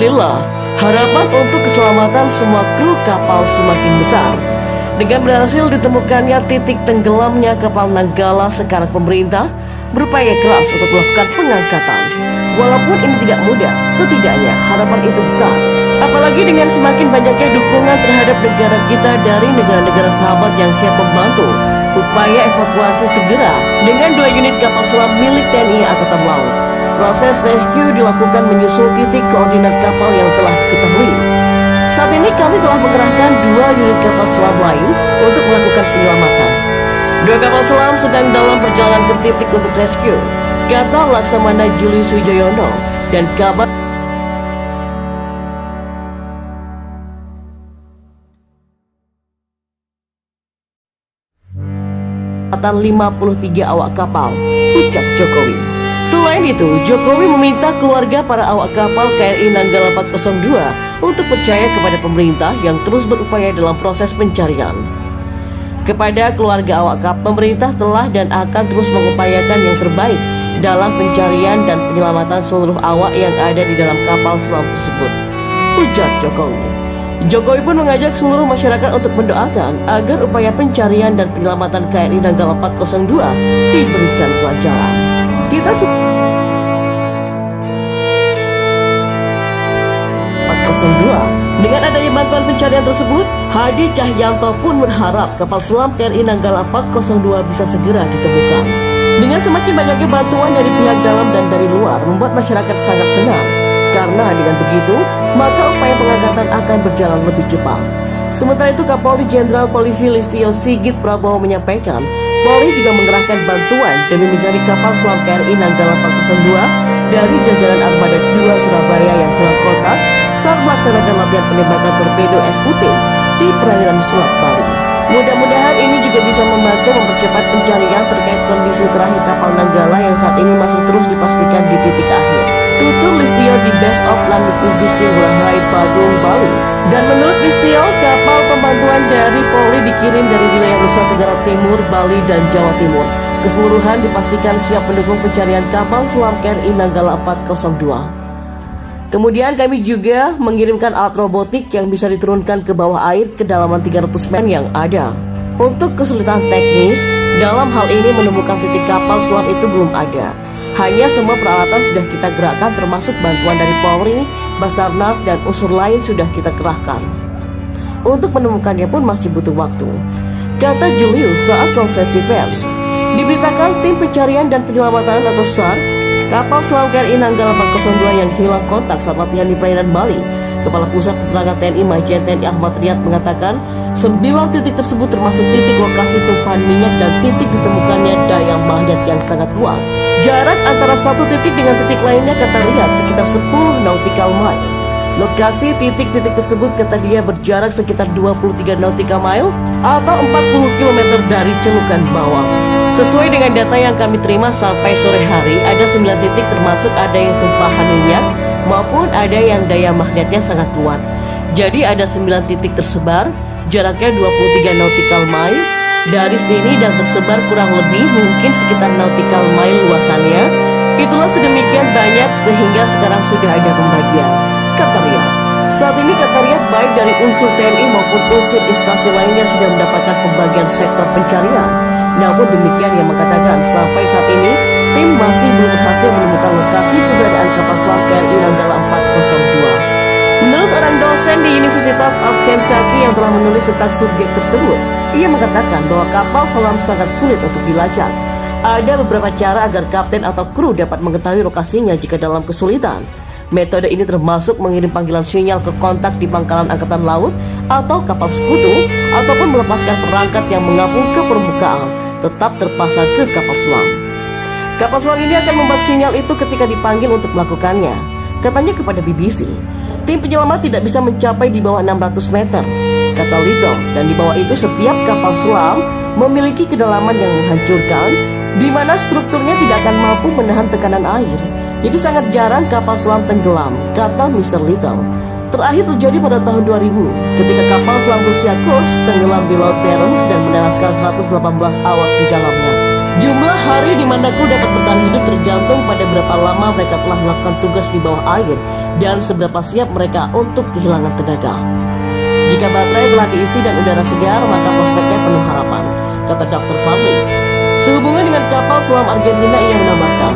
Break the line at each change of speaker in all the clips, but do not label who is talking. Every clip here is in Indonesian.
Alhamdulillah, harapan untuk keselamatan semua kru kapal semakin besar. Dengan berhasil ditemukannya titik tenggelamnya kapal Nanggala, sekarang pemerintah berupaya keras untuk melakukan pengangkatan. Walaupun ini tidak mudah, setidaknya harapan itu besar. Apalagi dengan semakin banyaknya dukungan terhadap negara kita dari negara-negara sahabat yang siap membantu upaya evakuasi segera dengan 2 unit kapal selam milik TNI Angkatan Laut. Proses rescue dilakukan menyusul titik koordinat kapal yang telah diketahui. Saat ini kami telah mengerahkan 2 unit kapal selam lain untuk melakukan penyelamatan. 2 kapal selam sedang dalam perjalanan ke titik untuk rescue, kata Laksamana Julius Wijoyono dan kabar 53 awak kapal, ucap Jokowi. Selain itu, Jokowi meminta keluarga para awak kapal KRI Nanggala 402 untuk percaya kepada pemerintah yang terus berupaya dalam proses pencarian. Kepada keluarga awak kapal, pemerintah telah dan akan terus mengupayakan yang terbaik dalam pencarian dan penyelamatan seluruh awak yang ada di dalam kapal selam tersebut, ujar Jokowi. Jokowi pun mengajak seluruh masyarakat untuk mendoakan agar upaya pencarian dan penyelamatan KRI Nanggala 402 diberikan kelancaran. Kita 402. Dengan adanya bantuan pencarian tersebut, Hadi Cahyanto pun berharap kapal selam KRI Nanggala 402 bisa segera ditemukan. Dengan semakin banyaknya bantuan dari pihak dalam dan dari luar membuat masyarakat sangat senang. Karena dengan begitu, maka upaya pengangkatan akan berjalan lebih cepat. Sementara itu, Kapolri Jenderal Polisi Listio Sigit Prabowo menyampaikan, Polri juga mengerahkan bantuan demi mencari kapal selam KRI Nanggala 402 dari jajaran Armada 2 Surabaya yang hilang kontak saat melaksanakan latihan penembakan torpedo SUT di perairan Selat Bali. Mudah-mudahan ini juga bisa membantu mempercepat pencarian terkait kondisi terakhir kapal Nanggala yang saat ini masih terus dipastikan di titik akhir. Tutur Listio di Base of Landuk Gusti Ngurah Rai Badung, Bali. Dan menurut Listio, kapal pembantuan dari Polri dikirim dari wilayah Nusa Tenggara Timur, Bali, dan Jawa Timur. Keseluruhan dipastikan siap mendukung pencarian kapal selam KRI Nanggala 402. Kemudian kami juga mengirimkan alat robotik yang bisa diturunkan ke bawah air kedalaman 300 meter yang ada. Untuk kesulitan teknis, dalam hal ini menemukan titik kapal selam itu belum ada. Hanya semua peralatan sudah kita gerakkan termasuk bantuan dari Polri, Basarnas, dan unsur lain sudah kita kerahkan. Untuk menemukannya pun masih butuh waktu, kata Julius saat konferensi pers. Diberitakan tim pencarian dan penyelamatan atau SAR kapal selam KRI Nanggala 402 yang hilang kontak saat latihan di perairan Bali. Kepala Pusat Penerangan TNI Majen TNI Ahmad Riyad mengatakan 9 titik tersebut termasuk titik lokasi tumpahan minyak dan titik ditemukannya daya magnet yang sangat kuat. Jarak antara satu titik dengan titik lainnya, kata Riyad, sekitar 10 nautical mile. Lokasi titik-titik tersebut, kata dia, berjarak sekitar 23 nautical mile atau 40 km dari celukan bawah. Sesuai dengan data yang kami terima sampai sore hari, ada 9 titik termasuk ada yang tumpahan minyak maupun ada yang daya magnetnya sangat kuat. Jadi ada 9 titik tersebar, jaraknya 23 nautical mile. Dari sini dan tersebar kurang lebih mungkin sekitar nautical mile luasannya. Itulah sedemikian banyak sehingga sekarang sudah ada pembagian, kata Riyad. Saat ini, kata Riyad, baik dari unsur TNI maupun unsur instansi lainnya sudah mendapatkan pembagian sektor pencarian. Namun demikian, ia mengatakan sampai saat ini tim masih belum berhasil menemukan lokasi keberadaan kapal selam KRI Nanggala 402. Menurut seorang dosen di Universitas of Kentucky yang telah menulis tentang subjek tersebut, ia mengatakan bahwa kapal selam sangat sulit untuk dilacak. Ada beberapa cara agar kapten atau kru dapat mengetahui lokasinya jika dalam kesulitan. Metode ini termasuk mengirim panggilan sinyal ke kontak di pangkalan angkatan laut atau kapal sekutu, ataupun melepaskan perangkat yang mengapung ke permukaan tetap terpasang ke kapal selam. Kapal selam ini akan membuat sinyal itu ketika dipanggil untuk melakukannya, katanya kepada BBC. Tim penyelamat tidak bisa mencapai di bawah 600 meter, kata Little, dan di bawah itu setiap kapal selam memiliki kedalaman yang menghancurkan, di mana strukturnya tidak akan mampu menahan tekanan air. Jadi sangat jarang kapal selam tenggelam, kata Mr. Little. Terakhir terjadi pada tahun 2000, ketika kapal selam Rusia Kursk tenggelam di Laut Barents dan menewaskan 118 awak di dalamnya. Jumlah hari di mana kru dapat bertahan hidup tergantung pada berapa lama mereka telah melakukan tugas di bawah air dan seberapa siap mereka untuk kehilangan tenaga. Jika baterai telah diisi dan udara segar, maka prospeknya penuh harapan, kata Dr. Farley. Sehubungan dengan kapal selam Argentina, ia menambahkan,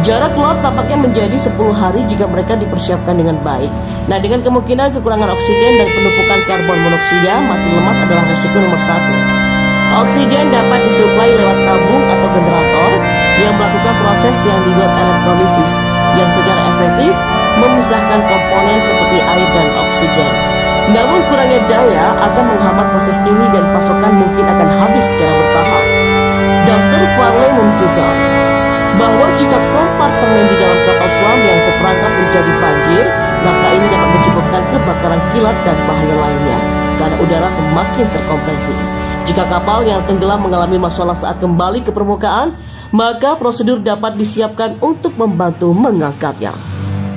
jarak keluar tampaknya menjadi 10 hari jika mereka dipersiapkan dengan baik. Nah, dengan kemungkinan kekurangan oksigen dan penumpukan karbon monoksida, mati lemas adalah resiko nomor 1. Oksigen dapat disuplai lewat tabung atau generator yang melakukan proses yang dibuat elektrolisis, yang secara efektif memisahkan komponen seperti air dan oksigen. Namun kurangnya daya akan menghambat proses ini dan pasokan mungkin akan habis secara bertahap. Dr. Farley menunjukkan bahwa jika kompartemen di dalam kapal selam yang terperangkap menjadi banjir, maka ini dapat menyebabkan kebakaran kilat dan bahaya lainnya karena udara semakin terkompresi. Jika kapal yang tenggelam mengalami masalah saat kembali ke permukaan, maka prosedur dapat disiapkan untuk membantu mengangkatnya.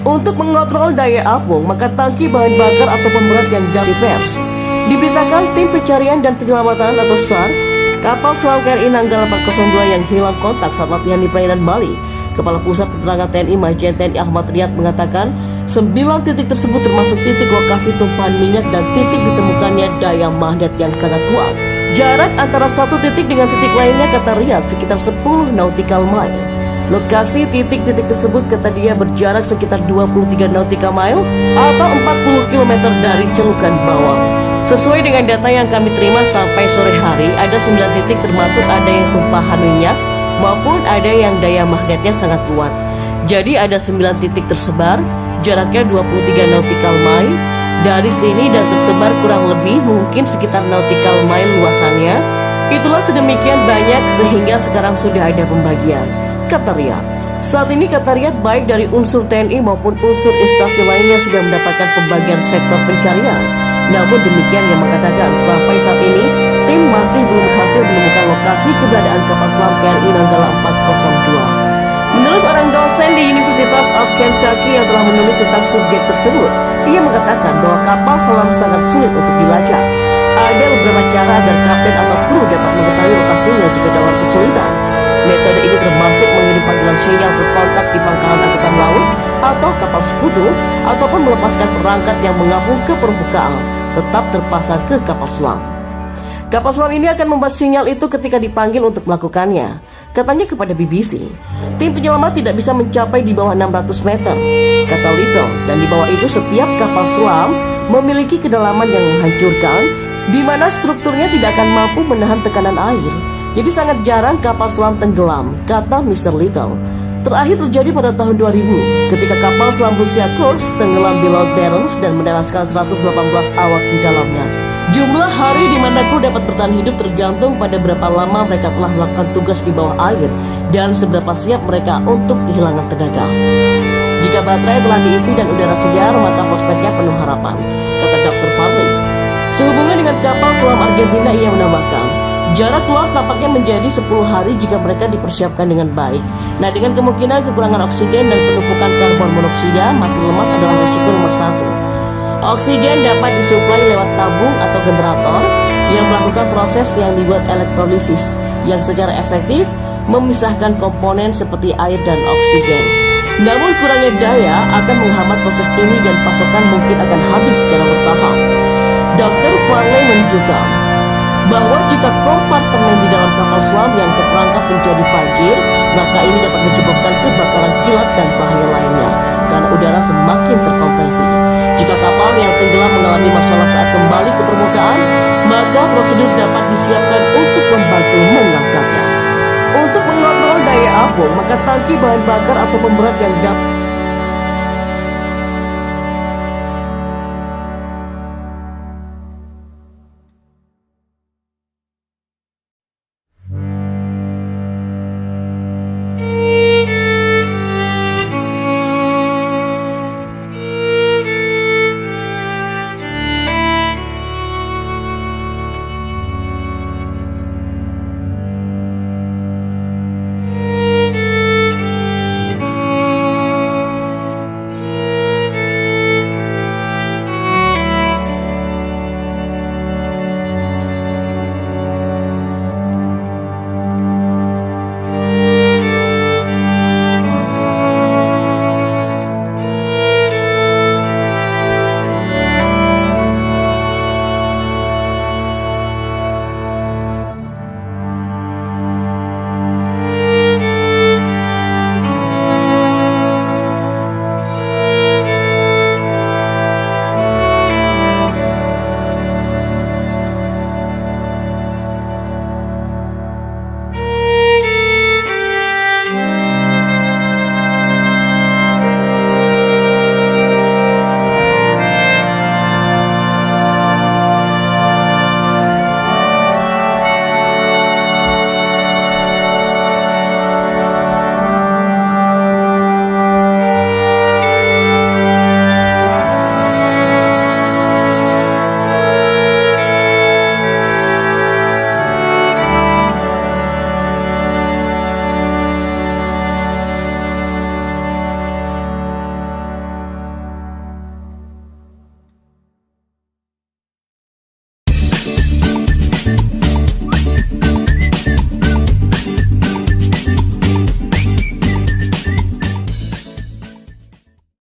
Untuk mengontrol daya apung, maka tangki bahan bakar atau pemberat yang dapat pers. Diberitakan tim pencarian dan penyelamatan atau SAR, kapal selam KRI Nanggala 402 yang hilang kontak saat latihan di perairan Bali. Kepala Pusat Penerangan TNI Majen TNI Ahmad Riyad mengatakan 9 titik tersebut termasuk titik lokasi tumpahan minyak dan titik ditemukannya daya magnet yang sangat kuat. Jarak antara satu titik dengan titik lainnya, kata Riyad, sekitar 10 nautical mile. Lokasi titik-titik tersebut, kata dia, berjarak sekitar 23 nautical mile atau 40 km dari celukan bawah. Sesuai dengan data yang kami terima sampai sore hari, ada 9 titik termasuk ada yang tumpahan minyak maupun ada yang daya magnetnya sangat kuat. Jadi ada 9 titik tersebar, jaraknya 23 nautical mile. Dari sini dan tersebar kurang lebih mungkin sekitar nautical mile luasannya. Itulah sedemikian banyak sehingga sekarang sudah ada pembagian, kata Riyad. Saat ini, kata Riyad, baik dari unsur TNI maupun unsur instansi lainnya sudah mendapatkan pembagian sektor pencarian. Namun demikian, ia mengatakan sampai saat ini tim masih belum berhasil menemukan lokasi keberadaan kapal selam KRI Nanggala 402. Menurut seorang dosen di Universitas of Kentucky yang telah menulis tentang subjek tersebut, ia mengatakan bahwa kapal selam sangat sulit untuk dilacak. Ada beberapa cara agar kapten atau kru dapat mengetahui lokasinya jika dalam kesulitan. Metode ini termasuk mengirim panggilan sinyal ke kontak di pangkalan angkatan laut atau kapal sekutu, ataupun melepaskan perangkat yang mengapung ke permukaan tetap terpasang ke kapal selam. Kapal selam ini akan membuat sinyal itu ketika dipanggil untuk melakukannya, katanya kepada BBC. Tim penyelamat tidak bisa mencapai di bawah 600 meter, kata Little, dan di bawah itu setiap kapal selam memiliki kedalaman yang menghancurkan, di mana strukturnya tidak akan mampu menahan tekanan air. Jadi sangat jarang kapal selam tenggelam, kata Mr. Little. Terakhir terjadi pada tahun 2000 ketika kapal selam Rusia Kursk tenggelam di Laut Barents dan menewaskan 118 awak di dalamnya. Jumlah hari di mana kru dapat bertahan hidup tergantung pada berapa lama mereka telah melakukan tugas di bawah air dan seberapa siap mereka untuk kehilangan tenaga. Jika baterai telah diisi dan udara segar, maka prospeknya penuh harapan, kata Dr. Farley. Sehubungan dengan kapal selam Argentina, ia menambahkan, jarak keluar tampaknya menjadi 10 hari jika mereka dipersiapkan dengan baik. Nah, dengan kemungkinan kekurangan oksigen dan penumpukan karbon monoksida, mati lemas adalah resiko nomor 1. Oksigen dapat disuplai lewat tabung atau generator yang melakukan proses yang dibuat elektrolisis, yang secara efektif memisahkan komponen seperti air dan oksigen. Namun kurangnya daya akan menghambat proses ini dan pasokan mungkin akan habis secara bertahap. Dr. Farley menunjukkan bahwa jika kompartemen di dalam kapal selam yang terperangkap menjadi banjir, maka ini dapat menyebabkan kebakaran kilat dan bahaya lainnya karena udara semakin terkompresi. Jika kapal yang tenggelam mengalami masalah saat kembali ke permukaan, maka prosedur dapat disiapkan untuk membantu mengangkatnya. Untuk mengontrol daya apung, maka tangki bahan bakar atau pemberat yang dapat